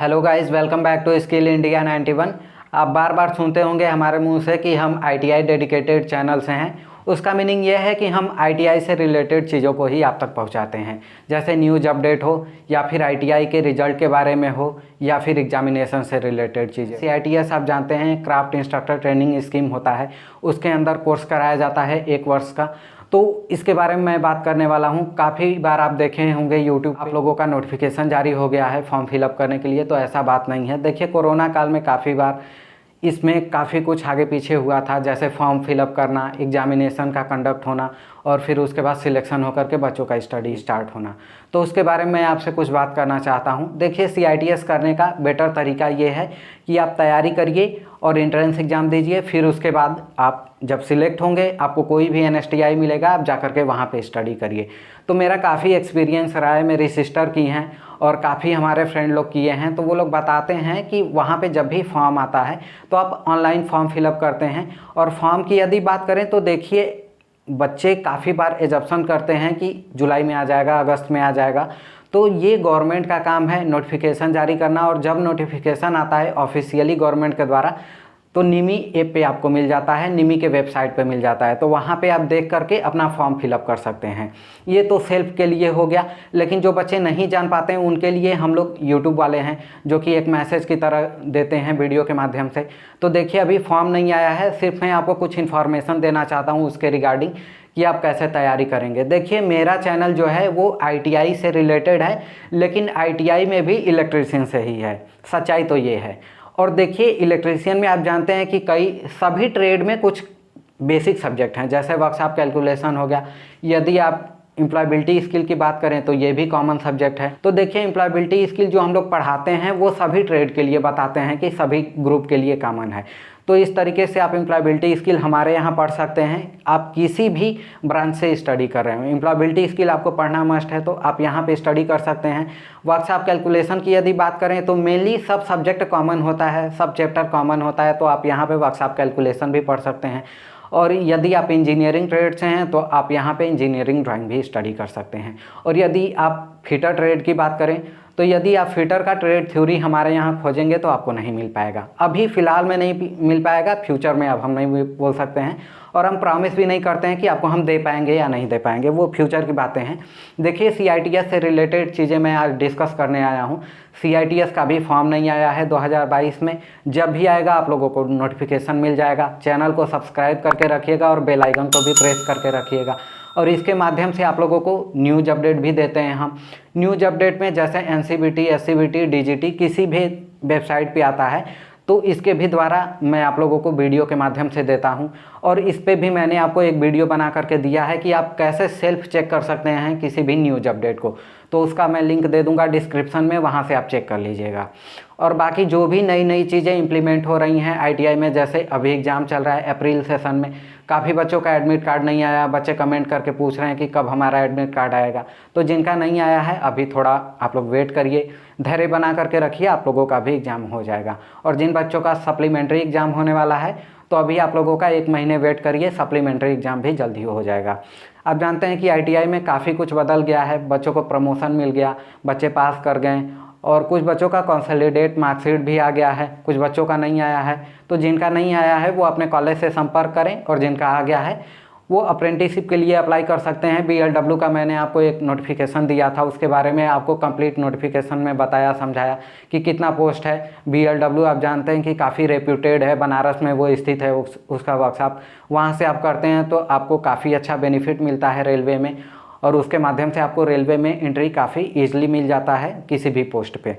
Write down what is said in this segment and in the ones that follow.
Hello guys, welcome back to skill India 91। आप बार बार सुनते होंगे हमारे मुंह से कि हम आईटीआई डेडिकेटेड चैनल से हैं। उसका मीनिंग ये है कि हम आईटीआई से रिलेटेड चीज़ों को ही आप तक पहुंचाते हैं, जैसे न्यूज़ अपडेट हो या फिर आईटीआई के रिजल्ट के बारे में हो या फिर एग्जामिनेशन से रिलेटेड चीज़ें। CITS आप जानते हैं, क्राफ्ट इंस्ट्रक्टर ट्रेनिंग स्कीम होता है, उसके अंदर कोर्स कराया जाता है 1 वर्ष का। तो इसके बारे में मैं बात करने वाला हूँ। काफ़ी बार आप देखे होंगे यूट्यूब आप लोगों का नोटिफिकेशन जारी हो गया है फॉर्म फिलअप करने के लिए, तो ऐसा बात नहीं है। देखिए, कोरोना काल में काफ़ी बार इसमें काफ़ी कुछ आगे पीछे हुआ था, जैसे फॉर्म फिलअप करना, एग्जामिनेशन का कंडक्ट होना और फिर उसके बाद सिलेक्शन होकर के बच्चों का स्टडी स्टार्ट होना। तो उसके बारे में मैं आपसे कुछ बात करना चाहता हूं। देखिए, CITS करने का बेटर तरीका ये है कि आप तैयारी करिए और एंट्रेंस एग्ज़ाम दीजिए। फिर उसके बाद आप जब सिलेक्ट होंगे, आपको कोई भी NSTI मिलेगा, आप जा कर के वहाँ पे स्टडी करिए। तो मेरा काफ़ी एक्सपीरियंस रहा है, मेरी सिस्टर की हैं और काफ़ी हमारे फ्रेंड लोग किए हैं। तो वो लोग बताते हैं कि वहाँ पे जब भी फॉर्म आता है तो आप ऑनलाइन फॉर्म फिलअप करते हैं। और फॉर्म की यदि बात करें तो देखिए, बच्चे काफ़ी बार एजप्शन करते हैं कि जुलाई में आ जाएगा, अगस्त में आ जाएगा। तो ये गवर्नमेंट का काम है नोटिफिकेशन जारी करना, और जब नोटिफिकेशन आता है ऑफिशियली गवर्नमेंट के द्वारा तो निमी ऐप पे आपको मिल जाता है, निमी के वेबसाइट पे मिल जाता है। तो वहाँ पे आप देख करके अपना फॉर्म फिलअप कर सकते हैं। ये तो सेल्फ के लिए हो गया, लेकिन जो बच्चे नहीं जान पाते हैं उनके लिए हम लोग यूट्यूब वाले हैं जो कि एक मैसेज की तरह देते हैं वीडियो के माध्यम से। तो देखिए, अभी फॉर्म नहीं आया है, सिर्फ मैं आपको कुछ इन्फॉर्मेशन देना चाहता हूँ उसके रिगार्डिंग कि आप कैसे तैयारी करेंगे। देखिए, मेरा चैनल जो है वो ITI से रिलेटेड है, लेकिन ITI में भी इलेक्ट्रीशियन से ही है, सच्चाई तो ये है। और देखिए, इलेक्ट्रीशियन में आप जानते हैं कि सभी ट्रेड में कुछ बेसिक सब्जेक्ट हैं, जैसे वर्कशॉप कैलकुलेशन हो गया। यदि आप एम्प्लॉयबिलिटी स्किल की बात करें तो ये भी कॉमन सब्जेक्ट है। तो देखिए, एम्प्लॉयबिलिटी स्किल जो हम लोग पढ़ाते हैं वो सभी ट्रेड के लिए बताते हैं कि सभी ग्रुप के लिए कॉमन है। तो इस तरीके से आप एम्प्लॉयबिलिटी स्किल हमारे यहाँ पढ़ सकते हैं। आप किसी भी ब्रांच से स्टडी कर रहे हो, एम्प्लॉयबिलिटी स्किल आपको पढ़ना मस्ट है, तो आप यहाँ पे स्टडी कर सकते हैं। वर्कशॉप कैलकुलेशन की यदि बात करें तो मेनली सब सब्जेक्ट कॉमन होता है, सब चैप्टर कॉमन होता है, तो आप यहाँ पे वर्कशॉप कैलकुलेशन भी पढ़ सकते हैं। और यदि आप इंजीनियरिंग ट्रेड से हैं तो आप यहाँ पे इंजीनियरिंग ड्राइंग भी स्टडी कर सकते हैं। और यदि आप फिटर ट्रेड की बात करें तो यदि आप फिटर का ट्रेड थ्योरी हमारे यहाँ खोजेंगे तो आपको नहीं मिल पाएगा। अभी फ़िलहाल में नहीं मिल पाएगा, फ्यूचर में अब हम नहीं बोल सकते हैं, और हम प्रॉमिस भी नहीं करते हैं कि आपको हम दे पाएंगे या नहीं दे पाएंगे, वो फ्यूचर की बातें हैं। देखिए, CITS से रिलेटेड चीज़ें मैं आज डिस्कस करने आया हूँ। CITS का भी फॉर्म नहीं आया है 2022 में, जब भी आएगा आप लोगों को नोटिफिकेशन मिल जाएगा। चैनल को सब्सक्राइब करके रखिएगा और बेल आइकन को भी प्रेस करके रखिएगा, और इसके माध्यम से आप लोगों को न्यूज़ अपडेट भी देते हैं हम। न्यूज़ अपडेट में जैसे NCBT, SCBT, DGT किसी भी वेबसाइट पे आता है, तो इसके भी द्वारा मैं आप लोगों को वीडियो के माध्यम से देता हूं। और इस पे भी मैंने आपको एक वीडियो बना करके दिया है कि आप कैसे सेल्फ चेक कर सकते हैं किसी भी न्यूज़ अपडेट को, तो उसका मैं लिंक दे दूंगा डिस्क्रिप्शन में, वहां से आप चेक कर लीजिएगा। और बाकी जो भी नई नई चीज़ें इंप्लीमेंट हो रही हैं ITI में, जैसे अभी एग्ज़ाम चल रहा है अप्रैल सेशन में, काफ़ी बच्चों का एडमिट कार्ड नहीं आया। बच्चे कमेंट करके पूछ रहे हैं कि कब हमारा एडमिट कार्ड आएगा। तो जिनका नहीं आया है अभी थोड़ा आप लोग वेट करिए, धैर्य बना करके रखिए, आप लोगों का भी एग्ज़ाम हो जाएगा। और जिन बच्चों का सप्लीमेंट्री एग्ज़ाम होने वाला है तो अभी आप लोगों का 1 महीने वेट करिए, सप्लीमेंट्री एग्ज़ाम भी जल्दी हो जाएगा। आप जानते हैं कि ITI में काफ़ी कुछ बदल गया है, बच्चों को प्रमोशन मिल गया, बच्चे पास कर गए, और कुछ बच्चों का कंसोलिडेट मार्कशीट भी आ गया है, कुछ बच्चों का नहीं आया है। तो जिनका नहीं आया है वो अपने कॉलेज से संपर्क करें, और जिनका आ गया है वो अप्रेंटिसशिप के लिए अप्लाई कर सकते हैं। BLW का मैंने आपको एक नोटिफिकेशन दिया था, उसके बारे में आपको कंप्लीट नोटिफिकेशन में बताया समझाया कि कितना पोस्ट है। BLW आप जानते हैं कि काफ़ी रेप्यूटेड है, बनारस में वो स्थित है, उसका वर्कशॉप, वहाँ से आप करते हैं तो आपको काफ़ी अच्छा बेनिफिट मिलता है रेलवे में, और उसके माध्यम से आपको रेलवे में एंट्री काफ़ी ईजिली मिल जाता है किसी भी पोस्ट पे।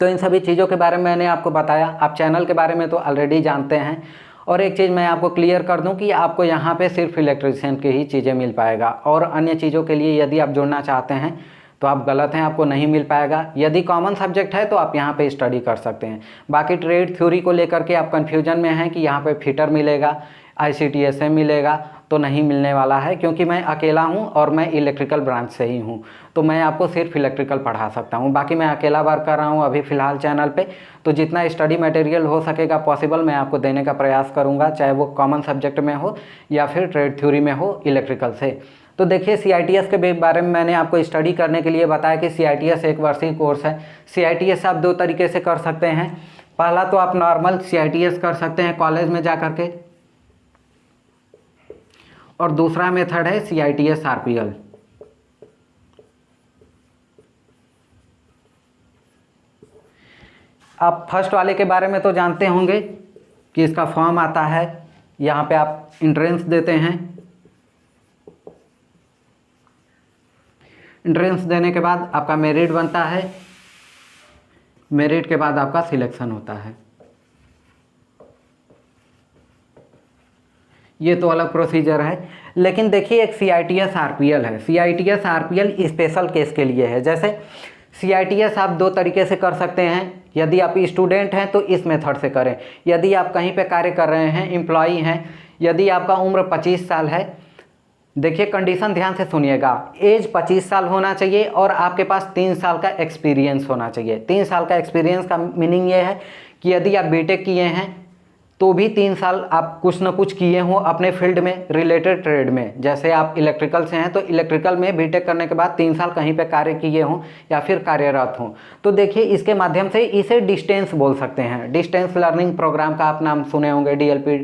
तो इन सभी चीज़ों के बारे में मैंने आपको बताया। आप चैनल के बारे में तो ऑलरेडी जानते हैं। और एक चीज़ मैं आपको क्लियर कर दूं कि आपको यहाँ पे सिर्फ इलेक्ट्रीशियन की ही चीज़ें मिल पाएगा, और अन्य चीज़ों के लिए यदि आप जुड़ना चाहते हैं तो आप गलत हैं, आपको नहीं मिल पाएगा। यदि कॉमन सब्जेक्ट है तो आप यहाँ पे स्टडी कर सकते हैं। बाकी ट्रेड थ्योरी को लेकर के आप कन्फ्यूजन में हैं कि यहाँ पे फिटर मिलेगा, ICTSM मिलेगा, तो नहीं मिलने वाला है, क्योंकि मैं अकेला हूं और मैं इलेक्ट्रिकल ब्रांच से ही हूं। तो मैं आपको सिर्फ इलेक्ट्रिकल पढ़ा सकता हूं। बाकी मैं अकेला वर्क कर रहा हूं अभी फ़िलहाल चैनल पे, तो जितना स्टडी मटेरियल हो सकेगा पॉसिबल मैं आपको देने का प्रयास करूंगा, चाहे वो कॉमन सब्जेक्ट में हो या फिर ट्रेड थ्योरी में हो इलेक्ट्रिकल से। तो देखिए CITS के बारे में मैंने आपको स्टडी करने के लिए बताया कि CITS एक वर्षीय कोर्स है। CITS आप 2 तरीके से कर सकते हैं। पहला तो आप नॉर्मल CITS कर सकते हैं कॉलेज में जा कर के, और दूसरा मेथड है CITS RPL। आप फर्स्ट वाले के बारे में तो जानते होंगे कि इसका फॉर्म आता है, यहाँ पे आप एंट्रेंस देते हैं। एंट्रेंस देने के बाद आपका मेरिट बनता है, मेरिट के बाद आपका सिलेक्शन होता है। ये तो अलग प्रोसीजर है। लेकिन देखिए एक CITS RPL है। CITS RPL स्पेशल केस के लिए है। जैसे CITS आप 2 तरीके से कर सकते हैं। यदि आप स्टूडेंट हैं तो इस मेथड से करें। यदि आप कहीं पे कार्य कर रहे हैं, एम्प्लॉई हैं, यदि आपका उम्र 25 साल है, देखिए कंडीशन ध्यान से सुनिएगा, एज 25 साल होना चाहिए और आपके पास 3 साल का एक्सपीरियंस होना चाहिए। 3 साल का एक्सपीरियंस का मीनिंग ये है कि यदि आप बीटेक किए हैं तो भी 3 साल आप कुछ ना कुछ किए हों अपने फील्ड में, रिलेटेड ट्रेड में। जैसे आप इलेक्ट्रिकल से हैं तो इलेक्ट्रिकल में बीटेक करने के बाद 3 साल कहीं पे कार्य किए हों या फिर कार्यरत हों। तो देखिए इसके माध्यम से इसे डिस्टेंस बोल सकते हैं। डिस्टेंस लर्निंग प्रोग्राम का आप नाम सुने होंगे, DLP।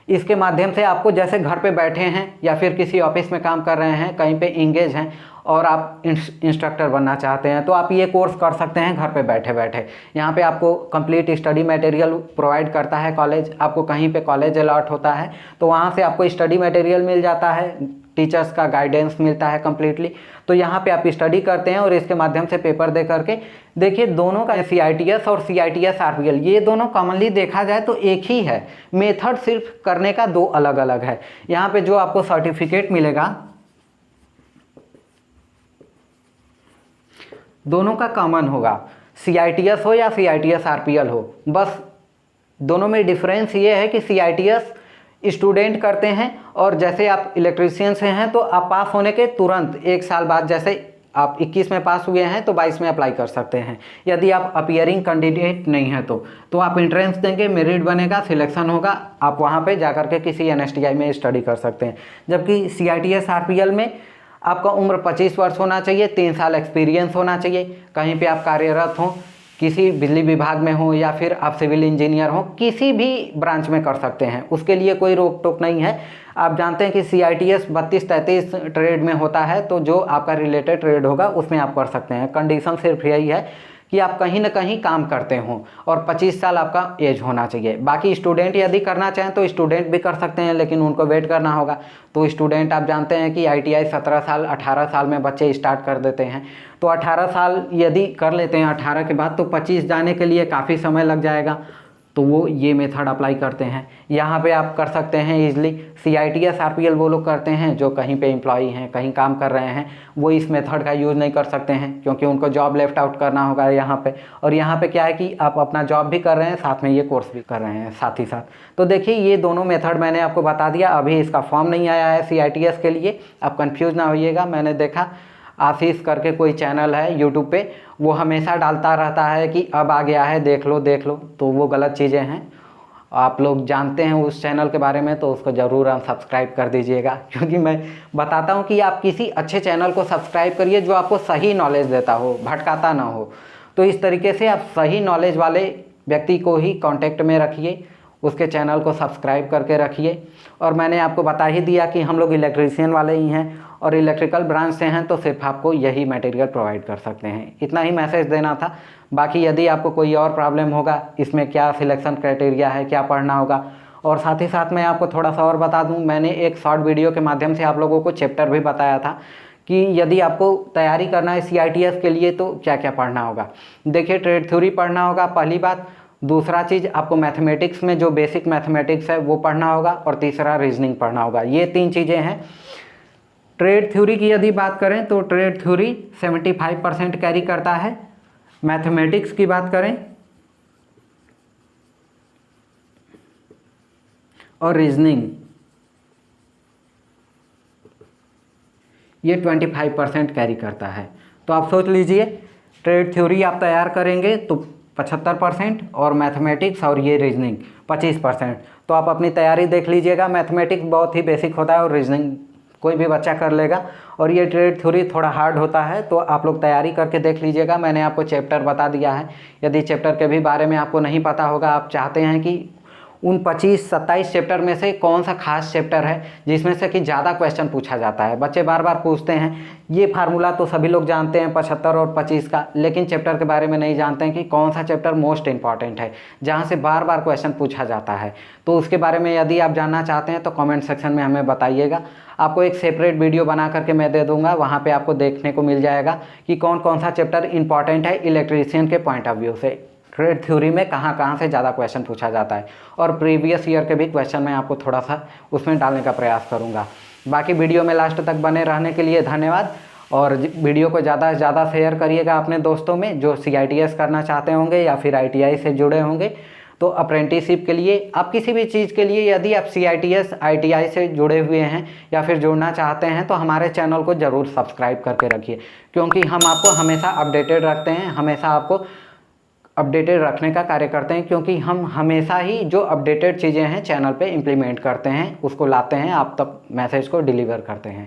इसके माध्यम से आपको जैसे घर पे बैठे हैं या फिर किसी ऑफिस में काम कर रहे हैं, कहीं पे इंगेज हैं और आप इंस्ट्रक्टर बनना चाहते हैं तो आप ये कोर्स कर सकते हैं घर पे बैठे बैठे। यहाँ पे आपको कंप्लीट स्टडी मटेरियल प्रोवाइड करता है कॉलेज। आपको कहीं पे कॉलेज अलॉट होता है तो वहाँ से आपको स्टडी मटेरियल मिल जाता है, टीचर्स का गाइडेंस मिलता है कम्प्लीटली। तो यहाँ पे आप स्टडी करते हैं और इसके माध्यम से पेपर दे करके, देखिए दोनों का CITS और CITS RPL ये दोनों कॉमनली देखा जाए तो एक ही है। मेथड सिर्फ करने का 2 अलग अलग है। यहाँ पे जो आपको सर्टिफिकेट मिलेगा दोनों का कॉमन होगा, CITS हो या CITS RPL हो। बस दोनों में डिफरेंस ये है कि CITS स्टूडेंट करते हैं और जैसे आप इलेक्ट्रीशियन से हैं तो आप पास होने के तुरंत 1 साल बाद, जैसे आप 21 में पास हुए हैं तो 22 में अप्लाई कर सकते हैं। यदि आप अपीयरिंग कैंडिडेट नहीं हैं तो आप एंट्रेंस देंगे, मेरिट बनेगा, सिलेक्शन होगा, आप वहाँ पे जाकर के किसी NSTI में स्टडी कर सकते हैं। जबकि CITS RPL में आपका उम्र 25 वर्ष होना चाहिए, 3 साल एक्सपीरियंस होना चाहिए, कहीं पे आप कार्यरत हों, किसी बिजली विभाग में हो या फिर आप सिविल इंजीनियर हो, किसी भी ब्रांच में कर सकते हैं, उसके लिए कोई रोक टोक नहीं है। आप जानते हैं कि CITS 32-33 ट्रेड में होता है, तो जो आपका रिलेटेड ट्रेड होगा उसमें आप कर सकते हैं। कंडीशन सिर्फ यही है कि आप कहीं ना कहीं काम करते हों और 25 साल आपका एज होना चाहिए। बाकी स्टूडेंट यदि करना चाहें तो स्टूडेंट भी कर सकते हैं, लेकिन उनको वेट करना होगा। तो स्टूडेंट आप जानते हैं कि ITI 17 साल 18 साल में बच्चे स्टार्ट कर देते हैं, तो 18 साल यदि कर लेते हैं 18 के बाद तो 25 जाने के लिए काफ़ी समय लग जाएगा। तो वो ये मेथड अप्लाई करते हैं। यहाँ पे आप कर सकते हैं ईजिली। CITS RPL वो लोग करते हैं जो कहीं पे एम्प्लॉई हैं, कहीं काम कर रहे हैं, वो इस मेथड का यूज़ नहीं कर सकते हैं क्योंकि उनको जॉब लेफ्ट आउट करना होगा यहाँ पे। और यहाँ पे क्या है कि आप अपना जॉब भी कर रहे हैं, साथ में ये कोर्स भी कर रहे हैं साथ ही साथ। तो देखिए ये दोनों मेथड मैंने आपको बता दिया। अभी इसका फॉर्म नहीं आया है CITS के लिए, आप कन्फ्यूज़ ना होइएगा। मैंने देखा आशीष करके कोई चैनल है यूट्यूब पे, वो हमेशा डालता रहता है कि अब आ गया है, देख लो देख लो, तो वो गलत चीज़ें हैं। आप लोग जानते हैं उस चैनल के बारे में तो उसको ज़रूर अनसब्सक्राइब कर दीजिएगा, क्योंकि मैं बताता हूँ कि आप किसी अच्छे चैनल को सब्सक्राइब करिए जो आपको सही नॉलेज देता हो, भटकाता ना हो। तो इस तरीके से आप सही नॉलेज वाले व्यक्ति को ही कांटेक्ट में रखिए, उसके चैनल को सब्सक्राइब करके रखिए। और मैंने आपको बता ही दिया कि हम लोग इलेक्ट्रीशियन वाले ही हैं और इलेक्ट्रिकल ब्रांच से हैं, तो सिर्फ आपको यही मटेरियल प्रोवाइड कर सकते हैं। इतना ही मैसेज देना था। बाकी यदि आपको कोई और प्रॉब्लम होगा, इसमें क्या सिलेक्शन क्राइटेरिया है, क्या पढ़ना होगा, और साथ ही साथ मैं आपको थोड़ा सा और बता दूं, मैंने एक शॉर्ट वीडियो के माध्यम से आप लोगों को चैप्टर भी बताया था कि यदि आपको तैयारी करना है CITS के लिए तो क्या क्या पढ़ना होगा। देखिए ट्रेड थ्योरी पढ़ना होगा पहली बात, दूसरा चीज़ आपको मैथमेटिक्स में जो बेसिक मैथमेटिक्स है वो पढ़ना होगा, और तीसरा रीजनिंग पढ़ना होगा। ये 3 चीज़ें हैं। ट्रेड थ्योरी की यदि बात करें तो ट्रेड थ्योरी 75% कैरी करता है। मैथमेटिक्स की बात करें और रीजनिंग ये 25% कैरी करता है। तो आप सोच लीजिए ट्रेड थ्योरी आप तैयार करेंगे तो 75% और मैथमेटिक्स और ये रीजनिंग 25%। तो आप अपनी तैयारी देख लीजिएगा। मैथमेटिक्स बहुत ही बेसिक होता है और रीजनिंग कोई भी बच्चा कर लेगा। और ये ट्रेड थ्योरी थोड़ा हार्ड होता है, तो आप लोग तैयारी करके देख लीजिएगा। मैंने आपको चैप्टर बता दिया है। यदि चैप्टर के भी बारे में आपको नहीं पता होगा, आप चाहते हैं कि उन 25-27 चैप्टर में से कौन सा खास चैप्टर है जिसमें से कि ज़्यादा क्वेश्चन पूछा जाता है। बच्चे बार बार पूछते हैं, ये फार्मूला तो सभी लोग जानते हैं 75 और 25 का, लेकिन चैप्टर के बारे में नहीं जानते हैं कि कौन सा चैप्टर मोस्ट इंपॉर्टेंट है, जहाँ से बार बार क्वेश्चन पूछा जाता है। तो उसके बारे में यदि आप जानना चाहते हैं तो कमेंट सेक्शन में हमें बताइएगा। आपको एक सेपरेट वीडियो बना करके मैं दे दूँगा, वहाँ पर आपको देखने को मिल जाएगा कि कौन कौन सा चैप्टर इंपॉर्टेंट है इलेक्ट्रीशियन के पॉइंट ऑफ व्यू से। ट्रेड थ्योरी में कहाँ कहाँ से ज़्यादा क्वेश्चन पूछा जाता है, और प्रीवियस ईयर के भी क्वेश्चन मैं आपको थोड़ा सा उसमें डालने का प्रयास करूँगा। बाकी वीडियो में लास्ट तक बने रहने के लिए धन्यवाद। और वीडियो को ज़्यादा से ज़्यादा शेयर करिएगा अपने दोस्तों में जो CITS करना चाहते होंगे या फिर ITI से जुड़े होंगे। तो अप्रेंटिसशिप के लिए, आप किसी भी चीज़ के लिए यदि आप CITS ITI से जुड़े हुए हैं या फिर जुड़ना चाहते हैं तो हमारे चैनल को ज़रूर सब्सक्राइब करके रखिए, क्योंकि हम आपको हमेशा अपडेटेड रखते हैं, हमेशा आपको अपडेटेड रखने का कार्य करते हैं, क्योंकि हम हमेशा ही जो अपडेटेड चीज़ें हैं चैनल पे इम्प्लीमेंट करते हैं, उसको लाते हैं, आप तक मैसेज को डिलीवर करते हैं।